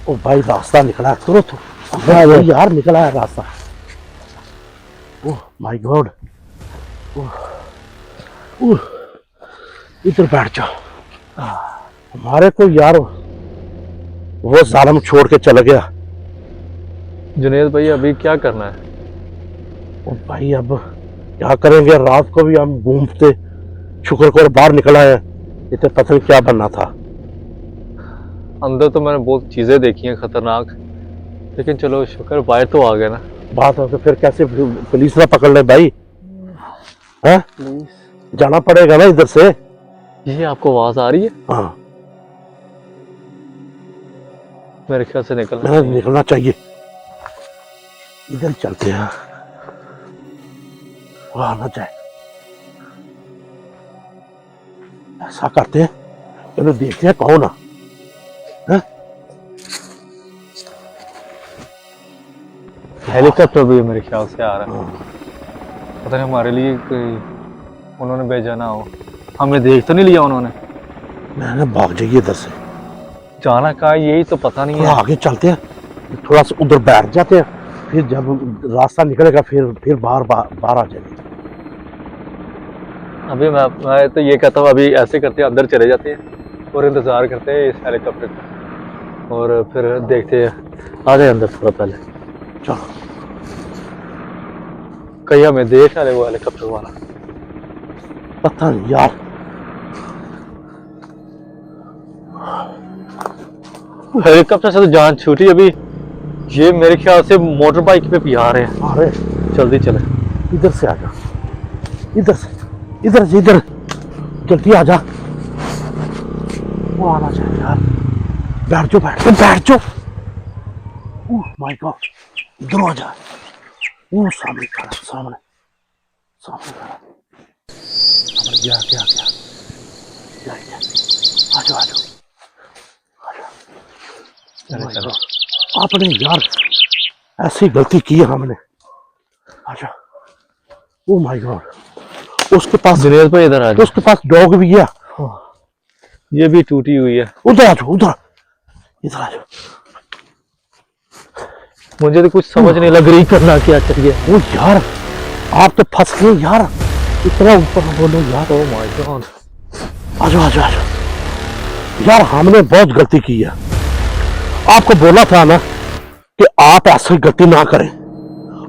ओ भाई रास्ता निकला है तुरंत। तो यार निकला है रास्ता। Oh my God. इधर बैठ जाओ। हमारे को यार वो जालिम छोड़ के चला गया। जुनेद भाई अभी क्या करना है? ओ भाई अब क्या करेंगे, रात को भी हम घूमते शुक्र को बाहर निकला है, इतने पता नहीं क्या बनना था। अंदर तो मैंने बहुत चीजें देखी हैं खतरनाक, लेकिन चलो शुक्र बाहर तो आ गए ना। बात हो तो फिर कैसे पुलिस ना पकड़ ले भाई? है जाना पड़ेगा ना इधर से। ये आपको आवाज आ रही है? हाँ मेरे ख्याल से निकलना मैंने चाहिए। निकलना चाहिए। इधर चलते हैं, वहां ना जाए। ऐसा करते हैं, चलो देखते हैं कौन है। हेलीकॉप्टर भी मेरे ख्याल से आ रहा है। पता नहीं हमारे लिए कोई उन्होंने भेजा ना हो। हमें देख तो नहीं लिया उन्होंने? मैंने भाग जाइए इधर से। जाना कहाँ है यही तो पता नहीं थोड़ा है। आगे चलते हैं, थोड़ा सा उधर बैठ जाते हैं, फिर जब रास्ता निकलेगा फिर बाहर बाहर आ जाएंगे। अभी मैं तो ये कहता हूँ अभी ऐसे करते हैं, अंदर चले जाते हैं और इंतजार करते हैं इस हेलीकॉप्टर का, और फिर देखते हैं। आ जाए अंदर थोड़ा पहले। चलो कहीं हमें देख ना ले वो हेलीकॉप्टर वाला। पता नहीं यार। हेलीकॉप्टर से तो जान छूटी अभी। ये मेरे ख्याल से मोटर बाइक पे भी आ रहे हैं। अरे जल्दी चले। इधर से आ जा, इधर से, इधर से, इधर जल्दी आ जा। वो आना चाहिए यार। बैठ जाओ बैठ जाओ बैठ जाओ। ओह माय गॉड, इधर आ जा। वो सामने खड़ा, सामने सामने खड़ा, सामने गया गया गया गया। आ जाओ आ जाओ आ जाओ। चलो आपने यार ऐसी गलती की है हमने। अच्छा ओ माय गॉड, उसके पास जुनेद भाई इधर आ जाओ। उसके पास डॉग भी है। ये भी टूटी हुई है। उधर आ जाओ, उधर इधर आ जाओ। मुझे तो कुछ समझ नहीं लग रही करना क्या चाहिए। ओ यार आप तो फंस गए यार, इतना ऊपर न बोलो यार। Oh my God. आ जाओ आ जाओ आ जाओ। यार हमने बहुत गलती की है, आपको बोला था ना कि आप ऐसी गलती ना करें।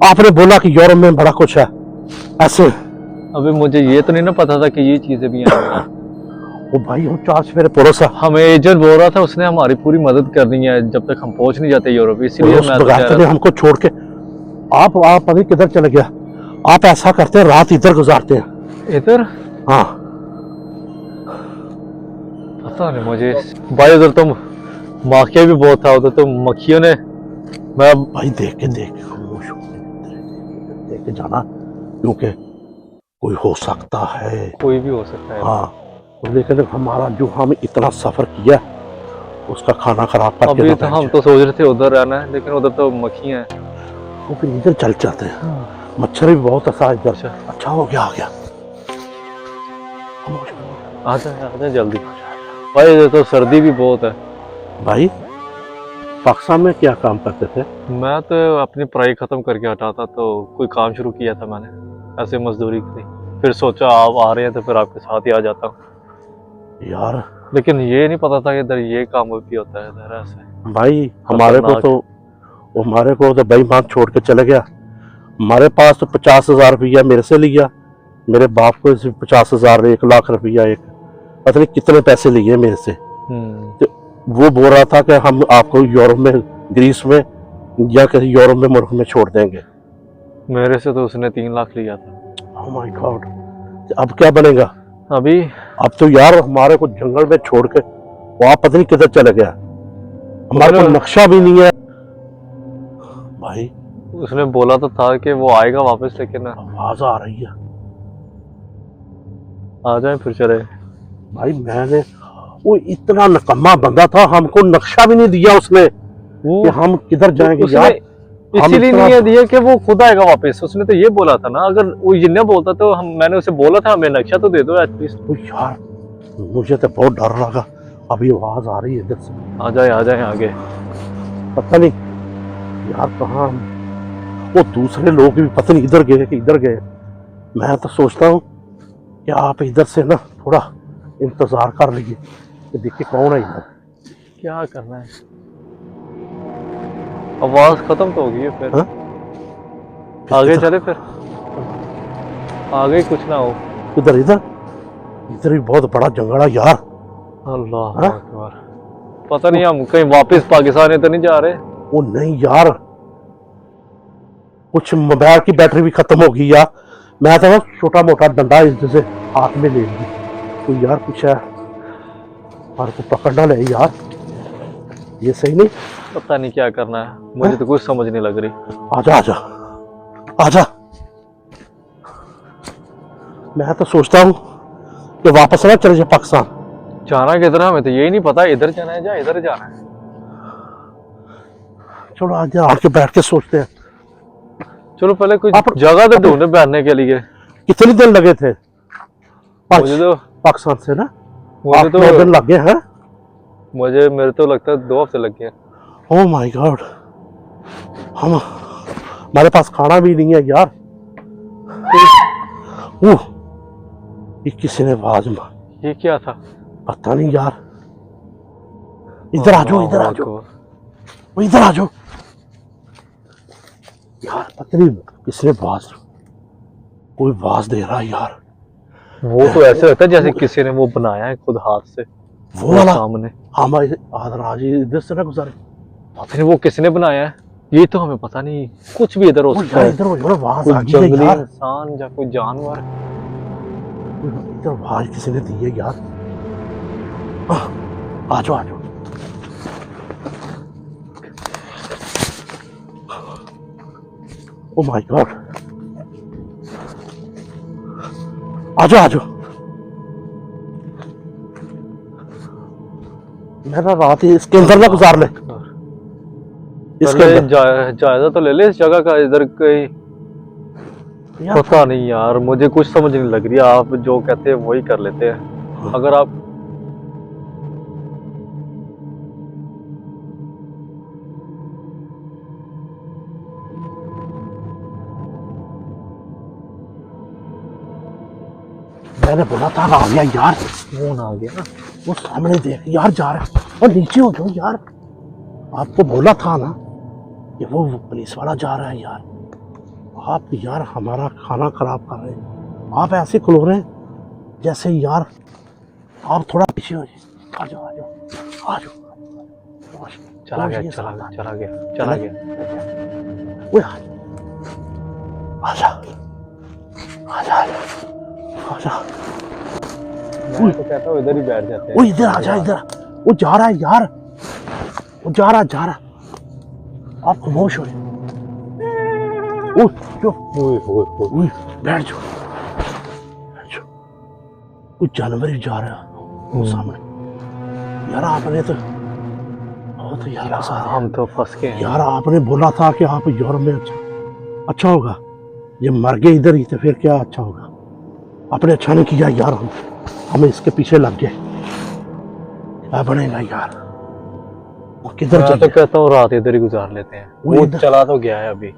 आपने बोला कि यूरोप में बड़ा कुछ है ऐसे। अभी मुझे ये तो नहीं ना पता था कि ये चीजें भी आएंगी। ओ भाई हम चार सवेरे पड़ोसा हमें एजेंट बोल रहा था उसने हमारी पूरी मदद करनी है जब तक हम पहुंच नहीं जाते यूरोप, इसीलिए पड़ोस मैं तो कह बगाते रहा ने था। हमको छोड़ के। आप पता नहीं किधर चले गया। आप ऐसा करते हैं रात इधर गुजारते हैं। इधर हाँ पता नहीं मुझे। भाई उधर तो माखिया भी बहुत था, उधर तो मक्खियों ने। मैं भाई देख के खामोश हो देख के जाना, क्योंकि कोई हो सकता है। कोई भी हो सकता है। हाँ लेकिन हमारा जो हम इतना सफर किया उसका खाना खराब करके अभी ना तो बैठ हम जाए। तो सोच रहे थे उधर रहना है, लेकिन उधर तो मक्खियां हैं। वो फिर इधर चल जाते हैं। मच्छर भी बहुत ऐसा इधर। अच्छा अच्छा हो गया, आ गया। खामोश। आ जाए जल्दी। भाई इधर तो सर्दी भी बहुत है। भाई पाकिस्तान में क्या काम करते थे? मैं तो अपनी पढ़ाई खत्म करके हटा था, तो कोई काम शुरू किया था मैंने, ऐसे मजदूरी की। फिर सोचा आप आ रहे हैं तो फिर आपके साथ ही आ जाता हूँ। यार लेकिन ये नहीं पता था कि इधर ये काम भी होता है इधर ऐसे। भाई हमारे को तो बेईमान छोड़ के चले गया। हमारे पास तो 50,000 रुपया मेरे से लिया, मेरे बाप को 50,000, 1 लाख रुपया, एक पता नहीं कितने पैसे लिए मेरे से। तो वो बोल रहा था कि हम आपको यूरोप में, ग्रीस में या किसी यूरोप में मुल्क में छोड़ देंगे। मेरे से तो उसने 3 लाख लिया था। ओह माय गॉड, अब क्या बनेगा? अभी अब तो यार हमारे को जंगल में छोड़ के वो आप पता नहीं किधर चले गया। हमारे को नक्शा भी नहीं है भाई। उसने बोला तो था कि वो आएगा वापस, लेकिन आवाज आ रही है। आ जाए फिर चले। भाई मैंने, वो इतना नकम्मा बंदा था, हमको नक्शा भी नहीं दिया उसने वो कि हम किधर जाएंगे यार। इसीलिए नहीं है दिया कि वो खुद आएगा वापस। उसने तो ये बोला था ना, अगर वो ये न बोलता तो मैंने उसे बोला था हमें नक्शा तो दे दो एटलीस्ट। तो यार मुझे तो बहुत डर लगा। अभी आवाज आ रही है इधर से। आ जाए आगे। पता नहीं यार कहाँ वो दूसरे लोग भी पता नहीं इधर गए कि इधर गए। मैं तो सोचता हूँ कि आप इधर से ना थोड़ा इंतजार कर लीजिए कि देखिए कौन है इधर। क्या करना है, आवाज खत्म तो हो गई है फिर। हाँ? आगे चले फिर, आगे कुछ ना हो। इधर इधर इधर भी बहुत बड़ा जंगल है यार। अल्लाह हाँ? अकबर। पता नहीं हम कहीं वापस पाकिस्तान तो नहीं जा रहे। वो नहीं यार, कुछ मोबाइल की बैटरी भी खत्म हो गई यार। मैं तो छोटा मोटा डंडा जैसे हाथ में ले ली कोई यार, कुछ है और को पकड़ना ले यार, ये सही नहीं। पता नहीं क्या करना है, मुझे तो कुछ समझ नहीं लग रही। आजा आजा आजा। मैं तो सोचता हूँ कि वापस ना चले जाए पाकिस्तान। जाना किधर है हमें तो यही नहीं पता, इधर जाना है या इधर जाना है। चलो आज आके बैठ के सोचते हैं। चलो पहले कुछ आप- जगह तो ढूंढे बैठने के लिए। कितने दिन लगे थे मुझे तो पाकिस्तान से ना? मुझे 8-9 दिन तो लग गए हैं। मुझे मेरे तो लगता है 2 हफ्ते लग गए। ओह माय गॉड, हम हमारे पास खाना भी नहीं है यार। ओह, ये किसी ने आवाज मारी, ये क्या था? पता नहीं यार। इधर आ जाओ, इधर आ जाओ, वो इधर आ जाओ यार। पता नहीं किसने आवाज, कोई आवाज दे रहा है यार। वो तो ऐसे लगता है जैसे किसी ने वो बनाया है खुद हाथ से। वो वाला सामने हमारे आदराज इधर से ना गुजारे। पता नहीं वो किसने बनाया है, ये तो हमें पता नहीं। कुछ भी इधर हो वो सकता यार है, इधर हो जाओ, आवाज कोई आ गई है जंगली यार। इंसान या कोई जानवर। इधर आवाज किसी ने दी है यार। आ जाओ आ जाओ। ओ माय गॉड, आ जाओ आ जाओ। मेरा रात ही इसके अंदर ना गुजार ले, इसके पहले अंदर। जायजा तो ले ले इस जगह का, इधर कहीं यार पता नहीं यार, मुझे कुछ समझ नहीं लग रही। आप जो कहते हैं वही कर लेते हैं। अगर आप मैंने बोला था आ गया यार। फोन आ गया। वो सामने देख यार जा रहा है, और नीचे हो जाओ यार। आपको बोला था ना कि वो पुलिस वाला जा रहा है यार। आप यार हमारा खाना खराब कर रहे हैं। आप ऐसे खुलो रहे हैं जैसे यार आप थोड़ा पीछे हो जाए। आ जाओ आ जाओ आ जाओ। चला गया चला गया चला गया चला गया। वो आजा आजा आजा। मैं तो कहता हूँ इधर ही बैठ जाते वो हैं। इधर आ जा, इधर। वो जा रहा है यार, वो जा रहा। आप खामोश हो। चुप। ओए ओए ओए। बैठ जाओ बैठ जाओ। कुछ जानवर ही जा रहा है वो सामने। यार आपने तो बहुत यार फंसा दिया। हम तो फंस गए हैं। यार आपने बोला था कि आप यूरोप में अच्छा होगा, ये मर गए इधर ही तो फिर क्या अच्छा होगा। आपने अच्छा नहीं किया यार, हम इसके पीछे लग गए। क्या बनेगा यार, वो किधर मैं चल तो गया? कहता हूँ रात इधर ही गुजार लेते हैं। वो वो इधर- चला तो गया है अभी।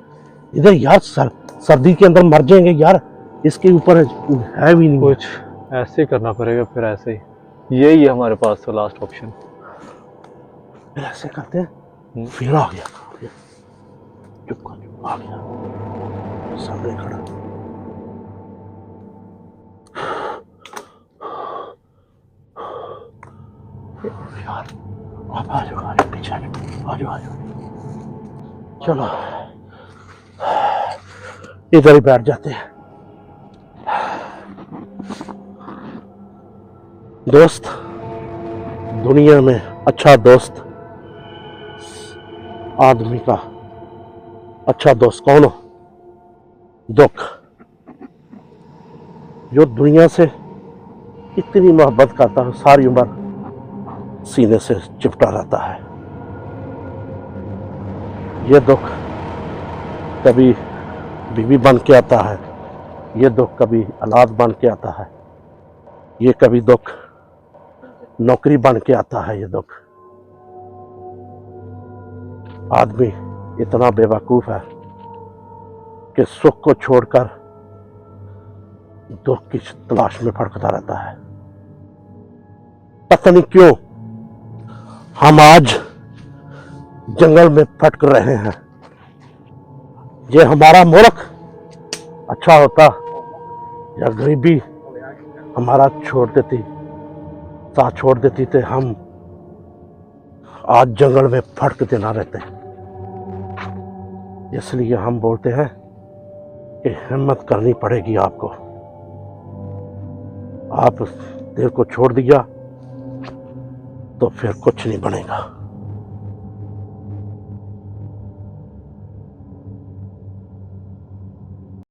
इधर यार सर्दी के अंदर मर जाएंगे यार, इसके ऊपर है भी नहीं। कुछ ऐसे ही करना पड़ेगा फिर, ऐसे ही। यही है हमारे पास तो लास्ट ऑप्शन। फिर ऐसे करते हैं। फिर आ गया चुप कर, चुप आ गया सामने खड़ा। यार आप आ जाओ पीछे आ जाओ। चलो इधर ही बैठ जाते हैं। दोस्त, दुनिया में अच्छा दोस्त आदमी का अच्छा दोस्त कौन हो? दुख। जो दुनिया से इतनी मोहब्बत करता है, सारी उम्र सीने से चिपटा रहता है। ये दुख कभी बीवी बन के आता है, ये दुख कभी औलाद बन के आता है, ये कभी दुख नौकरी बन के आता है। ये दुख आदमी इतना बेवकूफ है कि सुख को छोड़कर दुख की तलाश में भटकता रहता है। पता नहीं क्यों हम आज जंगल में भटक रहे हैं। ये हमारा मुल्क अच्छा होता या गरीबी हमारा साथ छोड़ देती थे, हम आज जंगल में भटकते ना रहते। इसलिए हम बोलते हैं कि हिम्मत करनी पड़ेगी आपको। आप दिल को छोड़ दिया तो फिर कुछ नहीं बनेगा।